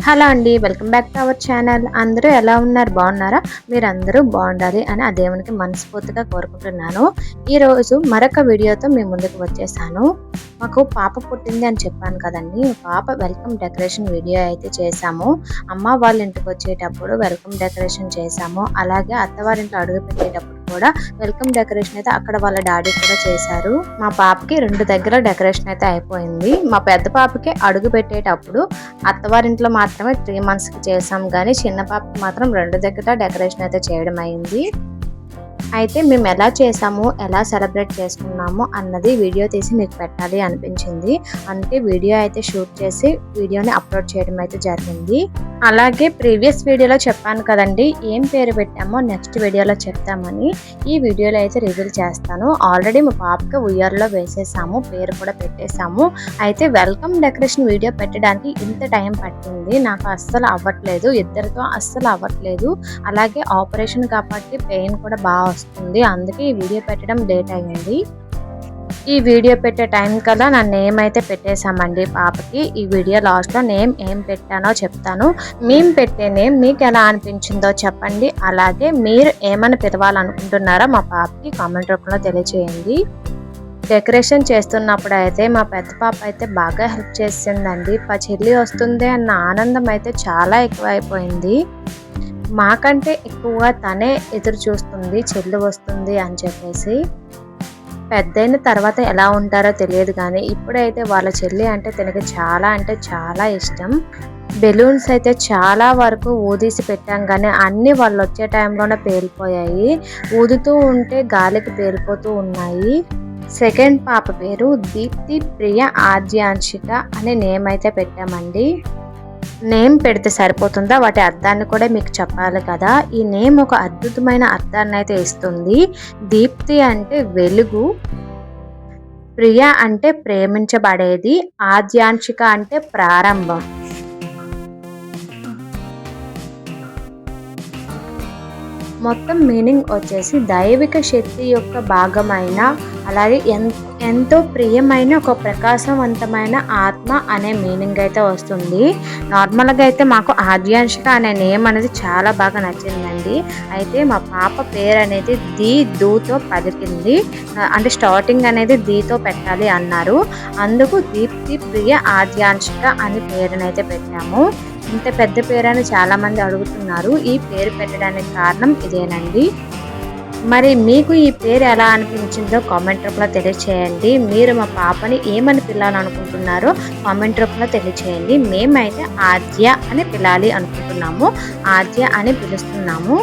Hello అండి, welcome back to our channel. అందరూ ఎలా ఉన్నారు? బాగున్నారా? మీరందరూ బాగుండాలి అని ఆ దేవునికి మనస్ఫూర్తిగా కోరుకుంటున్నాను. ఈరోజు మరొక వీడియోతో మీ ముందుకు వచ్చేసాను. మాకు పాప పుట్టింది అని చెప్పాను కదండి. పాప వెల్కమ్ డెకరేషన్ వీడియో అయితే చేశాము. అమ్మ వాళ్ళ ఇంటికి వచ్చేటప్పుడు వెల్కమ్ డెకరేషన్ చేశాము. అలాగే అత్తవారింట్లో అడుగు పెట్టేటప్పుడు కూడా వెల్కమ్ డెకరేషన్ అయితే అక్కడ వాళ్ళ డాడీ కూడా చేశారు. మా పాపకి 2 దగ్గర డెకరేషన్ అయితే అయిపోయింది. మా పెద్ద పాపకి అడుగు పెట్టేటప్పుడు అత్తవారింట్లో మాత్రమే 3 months కి చేసాం, కానీ చిన్న పాపకి మాత్రం 2 దగ్గర డెకరేషన్ అయితే చేయడం అయింది. అయితే మేము ఎలా చేసాము, ఎలా సెలబ్రేట్ చేసుకున్నాము అన్నది వీడియో తీసి మీకు పెట్టాలి అనిపించింది. అందుకే వీడియో అయితే షూట్ చేసి వీడియోని అప్లోడ్ చేయడం అయితే జరిగింది. అలాగే ప్రీవియస్ వీడియోలో చెప్పాను కదండి, ఏం పేరు పెట్టామో నెక్స్ట్ వీడియోలో చెప్తామని. ఈ వీడియోలో అయితే రివీల్ చేస్తాను. ఆల్రెడీ మా పాపకి ఉయ్యాలలో వేసేసాము, పేరు కూడా పెట్టేసాము. అయితే వెల్కమ్ డెకరేషన్ వీడియో పెట్టడానికి ఇంత టైం పట్టింది. నాకు అస్సలు అవ్వట్లేదు, ఇద్దరితో అస్సలు అవ్వట్లేదు. అలాగే ఆపరేషన్ కాబట్టి పెయిన్ కూడా బాగా వస్తుంది. అందుకే ఈ వీడియో పెట్టడం లేట్ అయ్యింది. ఈ వీడియో పెట్టే టైం కల్లా నా నేమ్ అయితే పెట్టేశామండి పాపకి. ఈ వీడియో లాస్ట్లో నేమ్ ఏం పెట్టానో చెప్తాను. మేము పెట్టే నేమ్ మీకు ఎలా అనిపించిందో చెప్పండి. అలాగే మీరు ఏమని పిలవాలనుకుంటున్నారో మా పాపకి కామెంట్ రూపంలో తెలియచేయండి. డెకరేషన్ చేస్తున్నప్పుడు అయితే మా పెద్ద పాప అయితే బాగా హెల్ప్ చేసిందండి. చెల్లి వస్తుంది అన్న ఆనందం అయితే చాలా ఎక్కువైపోయింది. మాకంటే ఎక్కువగా తనే ఎదురు చూస్తుంది, చెల్లి వస్తుంది అని చెప్పేసి. పెద్దయిన తర్వాత ఎలా ఉంటారో తెలియదు, కానీ ఇప్పుడైతే వాళ్ళ చెల్లి అంటే తనకి చాలా ఇష్టం. బెలూన్స్ అయితే చాలా వరకు ఊదీసి పెట్టాం, కానీ అన్నీ వాళ్ళు వచ్చే టైంలోనే పేలిపోయాయి. ఊదుతూ ఉంటే గాలికి పేలిపోతూ ఉన్నాయి. సెకండ్ పాప పేరు దీప్తి ప్రియ ఆద్యాంశిక అనే నేమ్ అయితే పెట్టామండి. నేమ్ పెడితే సరిపోతుందా, వాటి అర్థాన్ని కూడా మీకు చెప్పాలి కదా. ఈ నేమ్ ఒక అద్భుతమైన అర్థాన్ని అయితే ఇస్తుంది. దీప్తి అంటే వెలుగు, ప్రియ అంటే ప్రేమించబడేది, ఆద్యాంశిక అంటే ప్రారంభం. మొత్తం మీనింగ్ వచ్చేసి దైవిక శక్తి యొక్క భాగమైన, అలాగే ఎంతో ప్రియమైన ఒక ప్రకాశవంతమైన ఆత్మ అనే మీనింగ్ అయితే వస్తుంది. నార్మల్గా అయితే మాకు ఆద్యాంశిక అనే నేమ్ అనేది చాలా బాగా నచ్చిందండి. అయితే మా పాప పేరు అనేది దూతో పలికింది, అంటే స్టార్టింగ్ అనేది దీతో పెట్టాలి అన్నారు. అందుకు దీప్తి ప్రియ ఆద్యాంశిక అని పేరునైతే పెట్టాము. ఇంత పెద్ద పేరని చాలా మంది అడుగుతున్నారు. ఈ పేరు పెట్టడానికి కారణం ఇదేనండి. మరి మీకు ఈ పేరు ఎలా అనిపించిందో కామెంట్ రూపంలో తెలియచేయండి. మీరు మా పాపని ఏమని పిలాలనుకుంటున్నారో కామెంట్ రూపంలో తెలియచేయండి. మేమైతే ఆద్య అని పిలాలి అనుకుంటున్నాము, ఆద్య అని పిలుస్తున్నాము.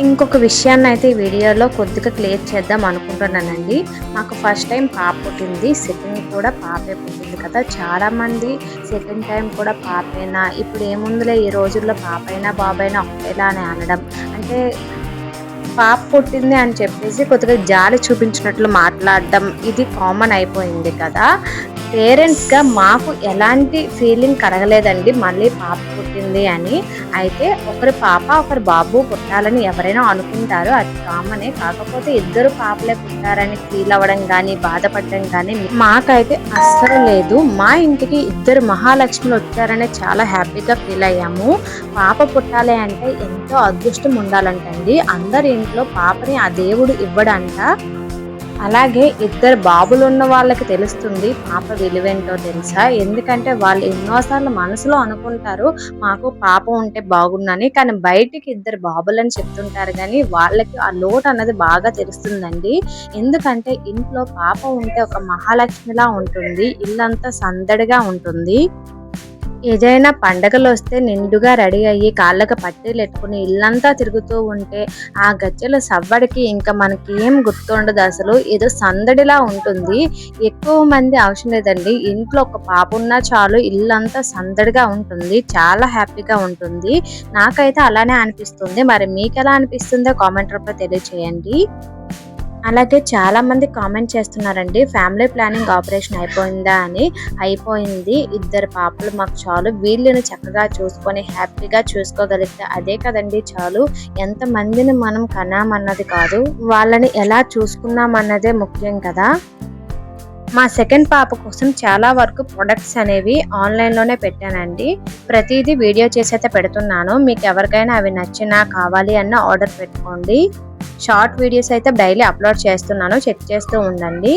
ఇంకొక విషయాన్ని అయితే ఈ వీడియోలో కొద్దిగా క్లియర్ చేద్దాం అనుకుంటున్నానండి. మాకు ఫస్ట్ టైం పాప పుట్టింది, సెకండ్ కూడా పాపే పుట్టింది కదా. చాలామంది సెకండ్ టైం కూడా పాపేనా, ఇప్పుడు ఏముందిలే ఈ రోజుల్లో పాపైనా బాబైనా ఒకటేలా అని అనడం, అంటే పాప పుట్టింది అని చెప్పేసి కొద్దిగా జాలి చూపించినట్లు మాట్లాడడం ఇది కామన్ అయిపోయింది కదా. పేరెంట్స్గా మాకు ఎలాంటి ఫీలింగ్ కలగలేదండి మళ్ళీ పాప పుట్టింది అని. అయితే ఒకరి పాప ఒకరి బాబు పుట్టాలని ఎవరైనా అనుకుంటారు, అది కామనే. కాకపోతే ఇద్దరు పాపలే పుట్టారని ఫీల్ అవ్వడం కానీ బాధపడడం కానీ మాకైతే అస్సలు లేదు. మా ఇంటికి 2 మహాలక్ష్ములు వచ్చారని చాలా హ్యాపీగా ఫీల్ అయ్యాము. పాప పుట్టాలి అంటే ఎంతో అదృష్టం ఉండాలంటండి. అందరి ఇంట్లో పాపని ఆ దేవుడు ఇవ్వడంట. అలాగే 2 బాబులు ఉన్న వాళ్ళకి తెలుస్తుంది పాప విలువేంటో తెలుసా. ఎందుకంటే వాళ్ళు ఎన్నోసార్లు మనసులో అనుకుంటారు మాకు పాప ఉంటే బాగుందని, కానీ బయటికి 2 బాబులని చెప్తుంటారు, కానీ వాళ్ళకి ఆ లోటు అన్నది బాగా తెలుస్తుందండి. ఎందుకంటే ఇంట్లో పాప ఉంటే ఒక మహాలక్ష్మిలా ఉంటుంది, ఇల్లంతా సందడిగా ఉంటుంది. ఏదైనా పండగలు వస్తే నిండుగా రెడీ అయ్యి కాళ్ళకు పట్టీలు ఎట్టుకుని ఇల్లంతా తిరుగుతూ ఉంటే ఆ గజ్జల సవ్వడికి ఇంకా మనకి ఏం గుర్తుండదు, అసలు ఏదో సందడిలా ఉంటుంది. ఎక్కువ మంది అవసరం లేదండి, ఇంట్లో ఒక పాప ఉన్నా చాలు ఇల్లంతా సందడిగా ఉంటుంది, చాలా హ్యాపీగా ఉంటుంది. నాకైతే అలానే అనిపిస్తుంది. మరి మీకు ఎలా అనిపిస్తుందో కామెంట్ రూపంలో తెలియచేయండి. అలాగే చాలా మంది కామెంట్ చేస్తున్నారండి, ఫ్యామిలీ ప్లానింగ్ ఆపరేషన్ అయిపోయిందా అని. అయిపోయింది, 2 పాపలు మాకు చాలు, వీళ్ళని చక్కగా చూసుకొని హ్యాపీగా చూసుకోగలిగితే అదే కదండి చాలు. ఎంతమందిని మనం కన్నామన్నది కాదు, వాళ్ళని ఎలా చూసుకున్నామన్నదే ముఖ్యం కదా. మా సెకండ్ పాప కోసం చాలా వరకు ప్రొడక్ట్స్ అనేవి ఆన్లైన్లోనే పెట్టానండి. ప్రతిదీ వీడియో చేసి అయితే పెడుతున్నాను. మీకు ఎవరికైనా అవి నచ్చినా కావాలి అన్న ఆర్డర్ పెట్టుకోండి. షార్ట్ వీడియోస్ అయితే డైలీ అప్లోడ్ చేస్తున్నాను, చెక్ చేస్తూ ఉండండి.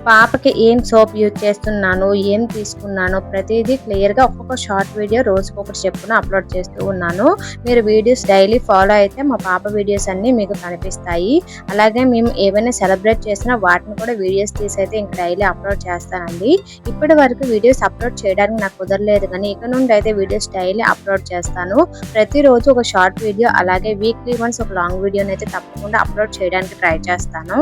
పాపకి ఏం సోప్ యూజ్ చేస్తున్నాను, ఏం తీసుకున్నాను ప్రతిదీ క్లియర్గా ఒక్కొక్క షార్ట్ వీడియో రోజుకొకటి చెప్పున అప్లోడ్ చేస్తూ ఉన్నాను. మీరు వీడియోస్ డైలీ ఫాలో అయితే మా పాప వీడియోస్ అన్నీ మీకు కనిపిస్తాయి. అలాగే మేము ఏమైనా సెలబ్రేట్ చేసినా వాటిని కూడా వీడియోస్ తీసి అయితే ఇంక డైలీ అప్లోడ్ చేస్తానండి. ఇప్పటి వరకు వీడియోస్ అప్లోడ్ చేయడానికి నాకు కుదరలేదు, కానీ ఇక నుండి అయితే వీడియోస్ డైలీ అప్లోడ్ చేస్తాను. ప్రతిరోజు ఒక షార్ట్ వీడియో అలాగే వీక్లీ వన్స్ ఒక లాంగ్ వీడియోని అయితే తప్పకుండా అప్లోడ్ చేయడానికి ట్రై చేస్తాను.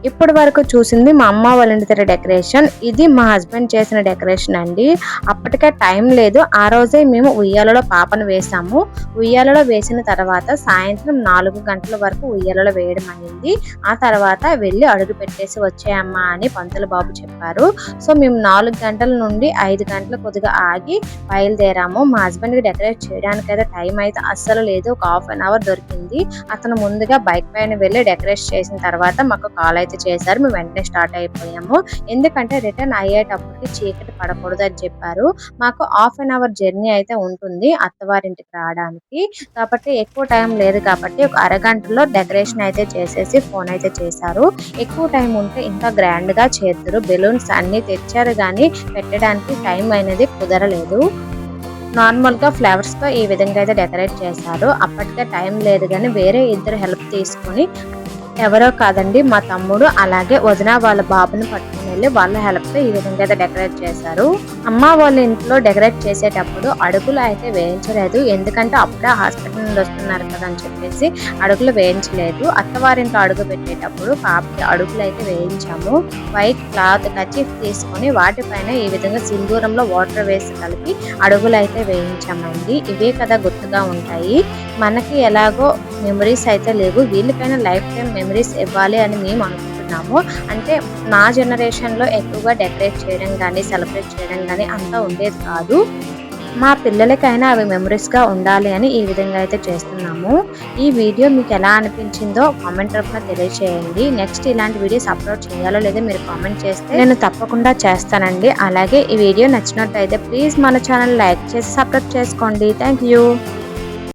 ఇప్పటి వరకు చూసింది మా అమ్మ వాళ్ళ ఇంటి దగ్గర డెకరేషన్. ఇది మా హస్బెండ్ చేసిన డెకరేషన్ అండి. అప్పటికే టైం లేదు. ఆ రోజే మేము ఉయ్యాలలో పాపను వేసాము. ఉయ్యాలలో వేసిన తర్వాత సాయంత్రం 4 గంటల వరకు ఉయ్యాలలో వేయడం అయింది. ఆ తర్వాత వెళ్ళి అడుగు పెట్టేసి వచ్చాయమ్మా అని పంతులు బాబు చెప్పారు. సో మేము 4 గంటల నుండి 5 గంటలు కొద్దిగా ఆగి బయలుదేరాము. మా హస్బెండ్కి డెకరేట్ చేయడానికి అయితే టైం అయితే అస్సలు లేదు. ఒక ½ అన్ అవర్ దొరికింది. అతను ముందుగా బైక్ పైన వెళ్ళి డెకరేట్ చేసిన తర్వాత మాకు కాల్ అయితే చేశారు. మేము వెంటనే స్టార్ట్ అయిపోయాము. ఎందుకంటే రిటర్న్ అయ్యేటప్పటికి చీకటి పడకూడదు అని చెప్పారు. మాకు ½ అన్ అవర్ జర్నీ అయితే ఉంటుంది అత్తవారింటికి రావడానికి. కాబట్టి ఎక్కువ టైం లేదు కాబట్టి ఒక అరగంటలో డెకరేషన్ అయితే చేసేసి ఫోన్ అయితే చేశారు. ఎక్కువ టైం ఉంటే ఇంకా గ్రాండ్ గా చేద్దరు. బెలూన్స్ అన్ని తెచ్చారు కానీ పెట్టడానికి టైం అనేది కుదరలేదు. నార్మల్ గా ఫ్లవర్స్ తో ఈ విధంగా అయితే డెకరేట్ చేశారు. అప్పటికే టైం లేదు కానీ వేరే ఇద్దరు హెల్ప్ తీసుకుని, ఎవరో కాదండి మా తమ్ముడు అలాగే వదిన వాళ్ళ బాబుని పట్టుకుని వెళ్ళి వాళ్ళ హెల్ప్ తో ఈ విధంగా అయితే డెకరేట్ చేశారు. అమ్మ వాళ్ళ ఇంట్లో డెకరేట్ చేసేటప్పుడు అడుగులు అయితే వేయించలేదు. ఎందుకంటే అప్పుడే హాస్పిటల్ నుండి వస్తున్నారు కదా అని చెప్పేసి అడుగులు వేయించలేదు. అత్తవారింట్లో అడుగు పెట్టేటప్పుడు పాపకి అడుగులు అయితే వేయించాము. వైట్ క్లాత్ కర్చీఫ్ తీసుకొని వాటిపైన ఈ విధంగా సింధూరంలో వాటర్ వేసి కలిపి అడుగులు అయితే వేయించామండి. ఇవే కదా గుర్తుగా ఉంటాయి. మనకి ఎలాగో మెమరీస్ అయితే లేవు, వీళ్ళకైనా లైఫ్ టైం మెమరీస్ ఇవ్వాలి అని మేము అనుకుంటున్నాము. అంటే నా జనరేషన్లో ఎక్కువగా డెకరేట్ చేయడం కానీ సెలబ్రేట్ చేయడం కానీ అంతా ఉండేది కాదు. మా పిల్లలకైనా అవి మెమరీస్గా ఉండాలి అని ఈ విధంగా అయితే చేస్తున్నాము. ఈ వీడియో మీకు ఎలా అనిపించిందో కామెంట్ రూపంలో తెలియజేయండి. నెక్స్ట్ ఇలాంటి వీడియోస్ అప్లోడ్ చేయాలో లేదో మీరు కామెంట్ చేస్తే నేను తప్పకుండా చేస్తానండి. అలాగే ఈ వీడియో నచ్చినట్టయితే ప్లీజ్ మన ఛానల్ లైక్ చేసి సబ్స్క్రైబ్ చేసుకోండి. Thank you.